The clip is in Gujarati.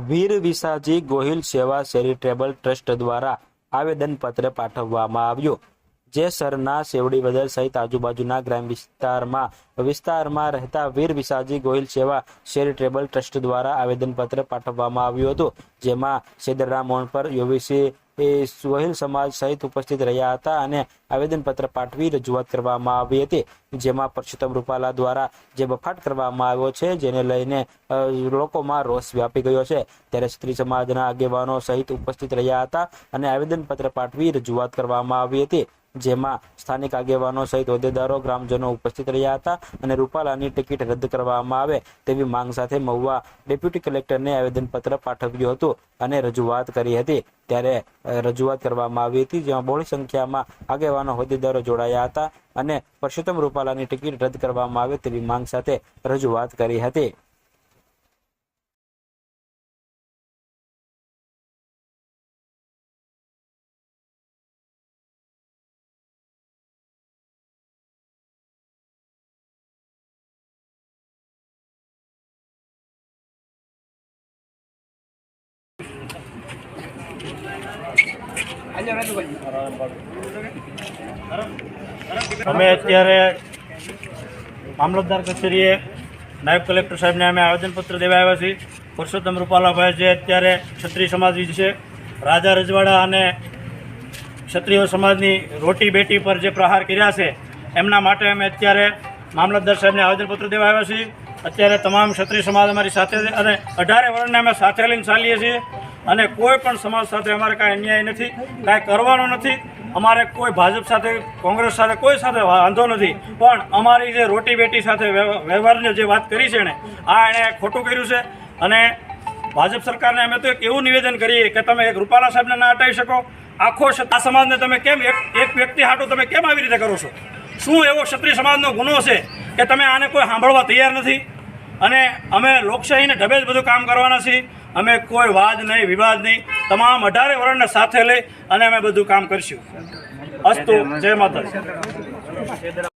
વીર વિસાજી ગોહિલ સેવા ચેરિટેબલ ટ્રસ્ટ દ્વારા આવેદનપત્ર પાઠવવામાં આવ્યું। જેસરના સેવડી બદર સહિત આજુબાજુના ગ્રામ્ય વિસ્તારમાં રહેતા વીર વિસાજી ગોહિલ સેવા ચેરિટેબલ ટ્રસ્ટ દ્વારા આવેદનપત્ર પાઠવવામાં આવ્યું હતું, જેમાં સેદરના મોણ પર ઓબીસી ગોહિલ સમાજ સહિત ઉપસ્થિત રહ્યા હતા અને આવેદનપત્ર પાઠવી રજૂઆત કરવામાં આવી હતી, જેમાં પરસોત્તમ રૂપાલા દ્વારા જે બફાટ કરવામાં આવ્યો છે જેને લઈને લોકોમાં રોષ વ્યાપી ગયો છે। ત્યારે ક્ષત્રિય સમાજના આગેવાનો સહિત ઉપસ્થિત રહ્યા હતા અને આવેદનપત્ર પાઠવી રજૂઆત કરવામાં આવી હતી, જેમાં સ્થાનિક આગેવાનો સહિત હોદ્દેદારો ગ્રામજનો ઉપસ્થિત રહ્યા હતા અને રૂપાલાની ટિકિટ રદ કરવામાં આવે તેવી માંગ સાથે મહુવા ડેપ્યુટી કલેક્ટરને આવેદનપત્ર પાઠવ્યું હતું અને રજૂઆત કરી હતી। ત્યારે રજૂઆત કરવામાં આવી હતી, જેમાં બહોળી સંખ્યામાં આગેવાનો હોદ્દેદારો જોડાયા હતા અને પરસોત્તમ રૂપાલાની ટિકિટ રદ કરવામાં આવે તેવી માંગ સાથે રજૂઆત કરી હતી। અમે અત્યારે મામલતદાર કચેરીએ નાયબ કલેક્ટર સાહેબને અમે આવેદનપત્ર દેવા આવ્યા છીએ। પરસોત્તમ રૂપાલાભાઈ જે અત્યારે ક્ષત્રિય સમાજ છે, રાજા રજવાડા અને ક્ષત્રિય સમાજની રોટી બેટી પર જે પ્રહાર કર્યા છે એમના માટે અમે અત્યારે મામલતદાર સાહેબને આવેદનપત્ર દેવા આવ્યા છીએ। અત્યારે તમામ ક્ષત્રિય સમાજ અમારી સાથે છે અને 18 વર્ષને અમે સાથે લઈને ચાલીએ છીએ અને કોઈ પણ સમાજ સાથે અમારે કાંઈ અન્યાય નથી, કાંઈ કરવાનો નથી। અમારે કોઈ ભાજપ સાથે કોંગ્રેસ સાથે કોઈ સાથે વાંધો નથી, પણ અમારી જે રોટી બેટી સાથે વ્યવહારની જે વાત કરી છે ને એણે ખોટું કર્યું છે અને ભાજપ સરકારને અમે તો એક એવું નિવેદન કરીએ કે તમે એક રૂપાલા સાહેબને ના હટાવી શકો, આખો આ સમાજને તમે કેમ એક વ્યક્તિ હાટું તમે કેમ આવી રીતે કરો છો? શું એવો ક્ષત્રિય સમાજનો ગુનો છે કે તમે આને કોઈ સાંભળવા તૈયાર નથી? અને અમે લોકશાહીને ઢબે જ બધું કામ કરવાના છીએ। અમે કોઈ વાદ નહીં, વિવાદ નહીં, તમામ 18 વર્ષને સાથે લઈ અને અમે બધું કામ કરશું। અસ્તુ, જય માતાજી।